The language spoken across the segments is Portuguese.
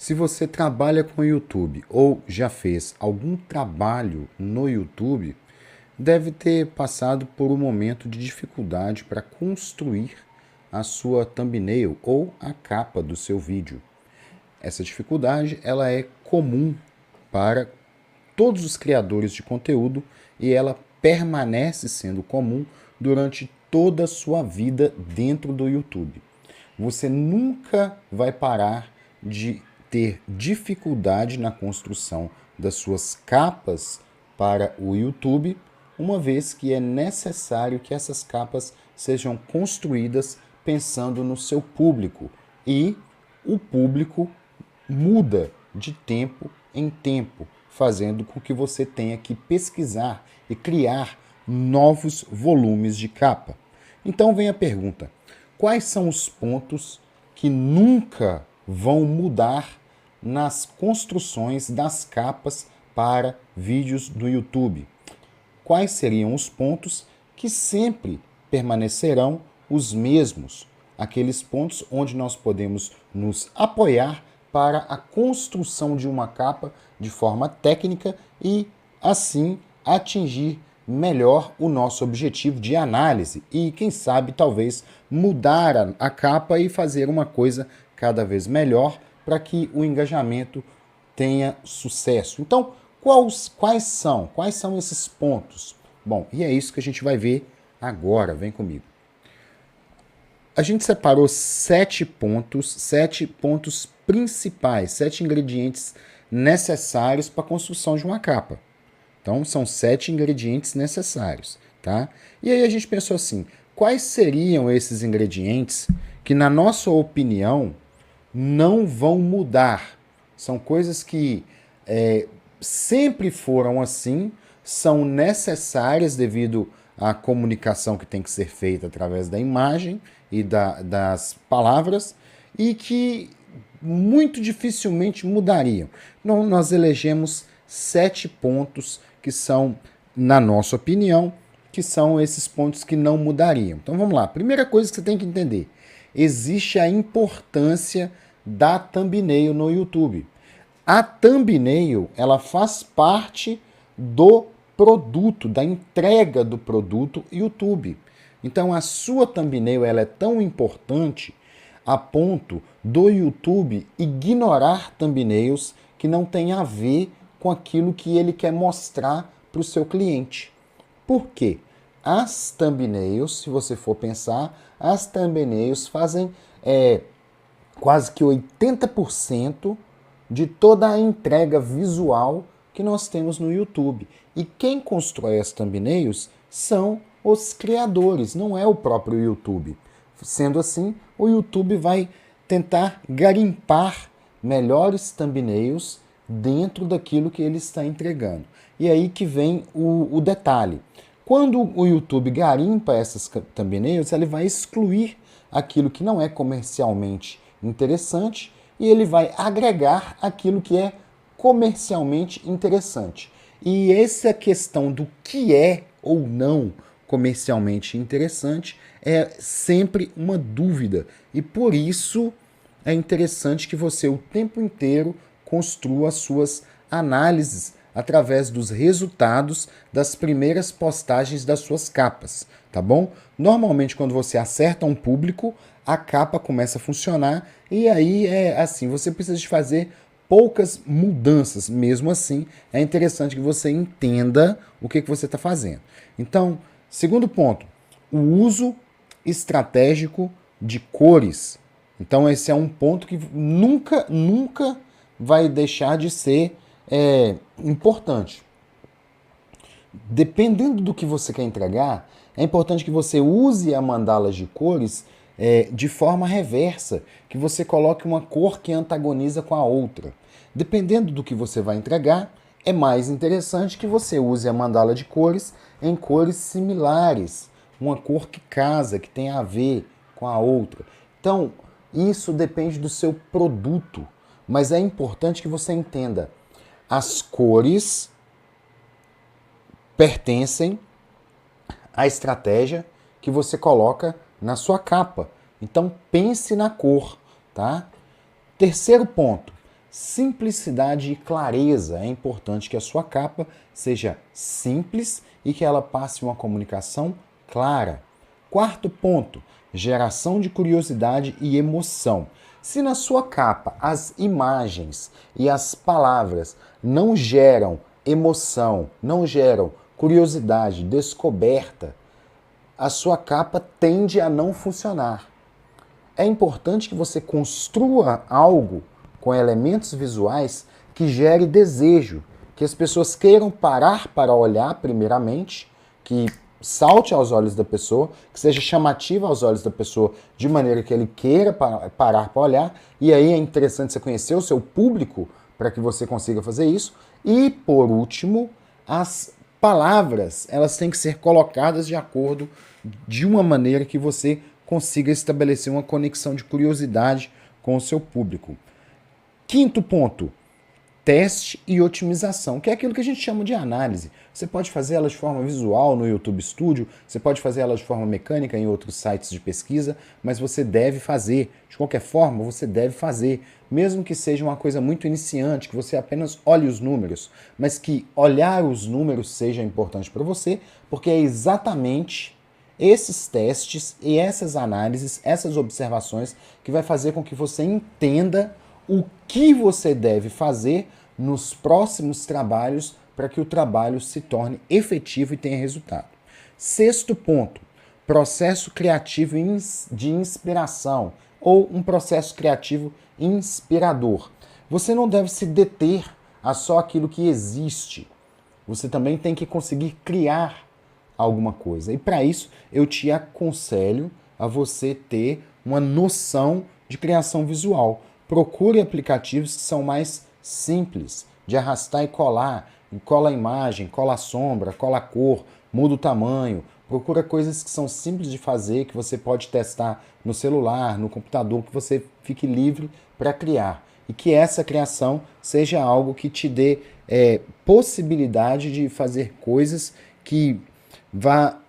Se você trabalha com o YouTube ou já fez algum trabalho no YouTube, deve ter passado por um momento de dificuldade para construir a sua thumbnail ou a capa do seu vídeo. Essa dificuldade ela é comum para todos os criadores de conteúdo e ela permanece sendo comum durante toda a sua vida dentro do YouTube. Você nunca vai parar de ter dificuldade na construção das suas capas para o YouTube, uma vez que é necessário que essas capas sejam construídas pensando no seu público. E o público muda de tempo em tempo, fazendo com que você tenha que pesquisar e criar novos volumes de capa. Então vem a pergunta: quais são os pontos que nunca vão mudar nas construções das capas para vídeos do YouTube? Quais seriam os pontos que sempre permanecerão os mesmos? Aqueles pontos onde nós podemos nos apoiar para a construção de uma capa de forma técnica e, assim, atingir melhor o nosso objetivo de análise e, quem sabe, talvez mudar a capa e fazer uma coisa cada vez melhor para que o engajamento tenha sucesso. Então, quais são esses pontos? Bom, e é isso que a gente vai ver agora. Vem comigo. A gente separou 7 pontos principais, 7 ingredientes necessários para a construção de uma capa. Então, são 7 ingredientes necessários, tá? E aí a gente pensou assim, quais seriam esses ingredientes que, na nossa opinião, não vão mudar? São coisas que sempre foram assim, são necessárias devido à comunicação que tem que ser feita através da imagem e das palavras e que muito dificilmente mudariam. Então, nós elegemos 7 pontos que são, na nossa opinião, que são esses pontos que não mudariam. Então vamos lá. Primeira coisa que você tem que entender: existe a importância da thumbnail no YouTube. A thumbnail, ela faz parte do produto, da entrega do produto YouTube. Então a sua thumbnail ela é tão importante a ponto do YouTube ignorar thumbnails que não tem a ver com aquilo que ele quer mostrar para o seu cliente. Por quê? As thumbnails, se você for pensar, as thumbnails fazem quase que 80% de toda a entrega visual que nós temos no YouTube. E quem constrói as thumbnails são os criadores, não é o próprio YouTube. Sendo assim, o YouTube vai tentar garimpar melhores thumbnails dentro daquilo que ele está entregando. E aí que vem o detalhe. Quando o YouTube garimpa essas thumbnails, ele vai excluir aquilo que não é comercialmente interessante e ele vai agregar aquilo que é comercialmente interessante. E essa questão do que é ou não comercialmente interessante é sempre uma dúvida. E por isso é interessante que você o tempo inteiro construa as suas análises através dos resultados das primeiras postagens das suas capas, tá bom? Normalmente, quando você acerta um público, a capa começa a funcionar e aí é assim, você precisa de fazer poucas mudanças. Mesmo assim, é interessante que você entenda o que você está fazendo. Então, segundo ponto, o uso estratégico de cores. Então, esse é um ponto que nunca vai deixar de ser importante. Dependendo do que você quer entregar, é importante que você use a mandala de cores de forma reversa, que você coloque uma cor que antagoniza com a outra. Dependendo do que você vai entregar, é mais interessante que você use a mandala de cores em cores similares, uma cor que casa, que tem a ver com a outra. Então, isso depende do seu produto, mas é importante que você entenda: as cores pertencem à estratégia que você coloca na sua capa. Então pense na cor, tá? Terceiro ponto: Simplicidade e clareza. É importante que a sua capa seja simples e que ela passe uma comunicação clara. Quarto ponto, geração de curiosidade e emoção. Se na sua capa as imagens e as palavras não geram emoção, não geram curiosidade, descoberta, a sua capa tende a não funcionar. É importante que você construa algo com elementos visuais que gere desejo, que as pessoas queiram parar para olhar primeiramente, que salte aos olhos da pessoa, que seja chamativa aos olhos da pessoa, de maneira que ele queira parar para olhar, e aí é interessante você conhecer o seu público para que você consiga fazer isso. E, por último, as palavras, elas têm que ser colocadas de acordo de uma maneira que você consiga estabelecer uma conexão de curiosidade com o seu público. Quinto ponto, teste e otimização, que é aquilo que a gente chama de análise. Você pode fazer ela de forma visual no YouTube Studio, você pode fazer ela de forma mecânica em outros sites de pesquisa, mas você deve fazer. De qualquer forma, você deve fazer, mesmo que seja uma coisa muito iniciante, que você apenas olhe os números, mas que olhar os números seja importante para você, porque é exatamente esses testes e essas análises, essas observações que vai fazer com que você entenda o que você deve fazer nos próximos trabalhos para que o trabalho se torne efetivo e tenha resultado. Sexto ponto, processo criativo de inspiração ou um processo criativo inspirador. Você não deve se deter a só aquilo que existe. Você também tem que conseguir criar alguma coisa. E para isso eu te aconselho a você ter uma noção de criação visual. Procure aplicativos que são mais simples, de arrastar e colar. Cola a imagem, cola a sombra, cola a cor, muda o tamanho. Procura coisas que são simples de fazer, que você pode testar no celular, no computador, que você fique livre para criar. E que essa criação seja algo que te dê possibilidade de fazer coisas que vá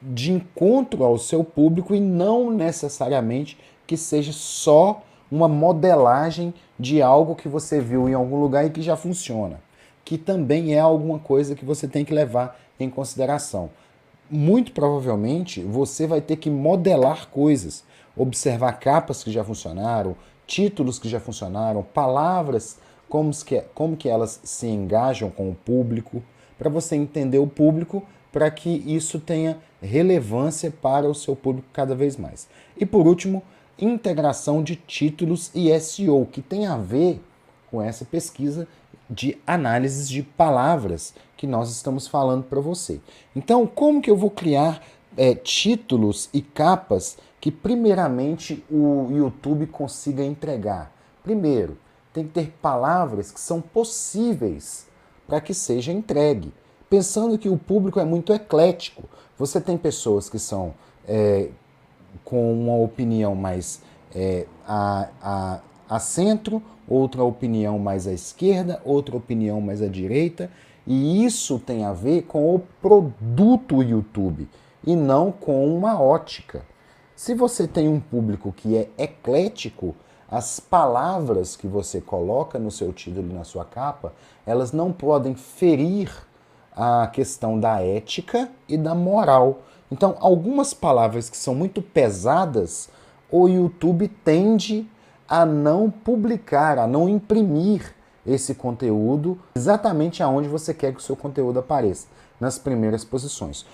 de encontro ao seu público e não necessariamente que seja só uma modelagem de algo que você viu em algum lugar e que já funciona, que também é alguma coisa que você tem que levar em consideração. Muito provavelmente você vai ter que modelar coisas, observar capas que já funcionaram, títulos que já funcionaram, palavras, como que elas se engajam com o público, para você entender o público, para que isso tenha relevância para o seu público cada vez mais. E por último, integração de títulos e SEO, que tem a ver com essa pesquisa de análises de palavras que nós estamos falando para você. Então, como que eu vou criar títulos e capas que primeiramente o YouTube consiga entregar? Primeiro, tem que ter palavras que são possíveis para que seja entregue. Pensando que o público é muito eclético. Você tem pessoas que são com uma opinião mais a centro, outra opinião mais à esquerda, outra opinião mais à direita, e isso tem a ver com o produto YouTube e não com uma ótica. Se você tem um público que é eclético, as palavras que você coloca no seu título e na sua capa, elas não podem ferir a questão da ética e da moral. Então, algumas palavras que são muito pesadas, o YouTube tende a não publicar, a não imprimir esse conteúdo exatamente aonde você quer que o seu conteúdo apareça, nas primeiras posições.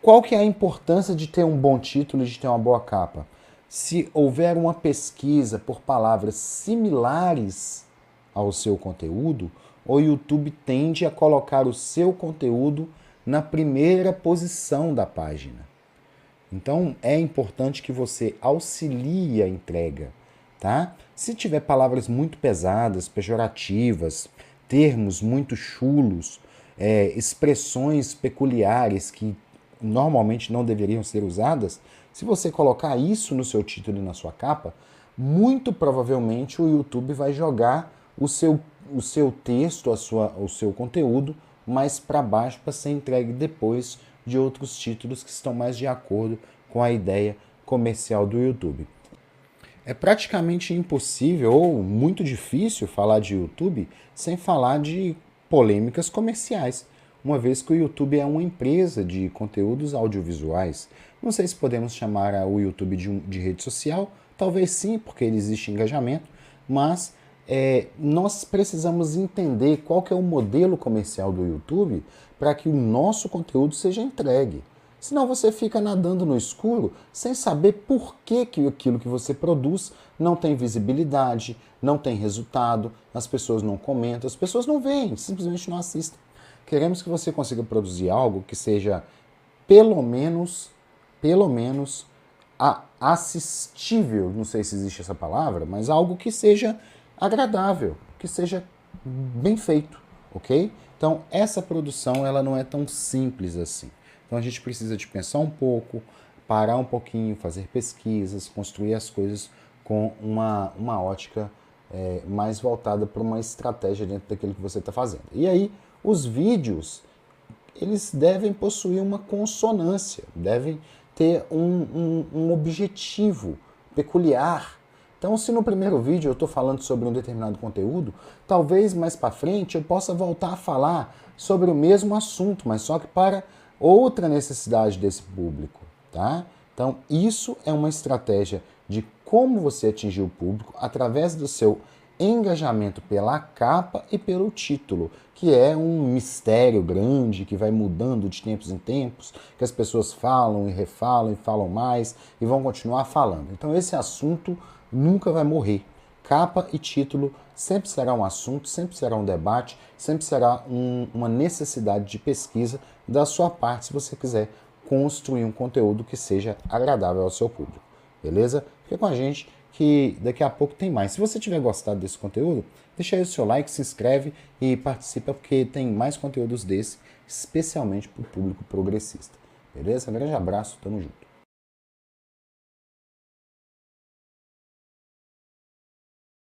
Qual que é a importância de ter um bom título e de ter uma boa capa? Se houver uma pesquisa por palavras similares ao seu conteúdo, o YouTube tende a colocar o seu conteúdo na primeira posição da página. Então, é importante que você auxilie a entrega, tá? Se tiver palavras muito pesadas, pejorativas, termos muito chulos, expressões peculiares que normalmente não deveriam ser usadas, se você colocar isso no seu título e na sua capa, muito provavelmente o YouTube vai jogar o seu texto, o seu conteúdo mais para baixo para ser entregue depois de outros títulos que estão mais de acordo com a ideia comercial do YouTube. É praticamente impossível ou muito difícil falar de YouTube sem falar de polêmicas comerciais, uma vez que o YouTube é uma empresa de conteúdos audiovisuais. Não sei se podemos chamar o YouTube de rede social, talvez sim, porque ele existe engajamento, mas nós precisamos entender qual que é o modelo comercial do YouTube para que o nosso conteúdo seja entregue. Senão você fica nadando no escuro sem saber por que aquilo que você produz não tem visibilidade, não tem resultado, as pessoas não comentam, as pessoas não veem, simplesmente não assistem. Queremos que você consiga produzir algo que seja pelo menos assistível, não sei se existe essa palavra, mas algo que seja agradável, que seja bem feito, ok? Então essa produção ela não é tão simples assim. Então a gente precisa de pensar um pouco, parar um pouquinho, fazer pesquisas, construir as coisas com uma ótica mais voltada para uma estratégia dentro daquilo que você está fazendo. E aí os vídeos eles devem possuir uma consonância, devem ter um objetivo peculiar. Então, se no primeiro vídeo eu estou falando sobre um determinado conteúdo, talvez mais para frente eu possa voltar a falar sobre o mesmo assunto, mas só que para outra necessidade desse público, tá? Então, isso é uma estratégia de como você atingir o público através do seu engajamento pela capa e pelo título, que é um mistério grande que vai mudando de tempos em tempos, que as pessoas falam e refalam e falam mais e vão continuar falando. Então esse assunto nunca vai morrer. Capa e título sempre será um assunto, sempre será um debate, sempre será uma necessidade de pesquisa da sua parte se você quiser construir um conteúdo que seja agradável ao seu público. Beleza? Fica com a gente que daqui a pouco tem mais. Se você tiver gostado desse conteúdo, deixa aí o seu like, se inscreve e participa porque tem mais conteúdos desse, especialmente para o público progressista. Beleza? Um grande abraço, tamo junto.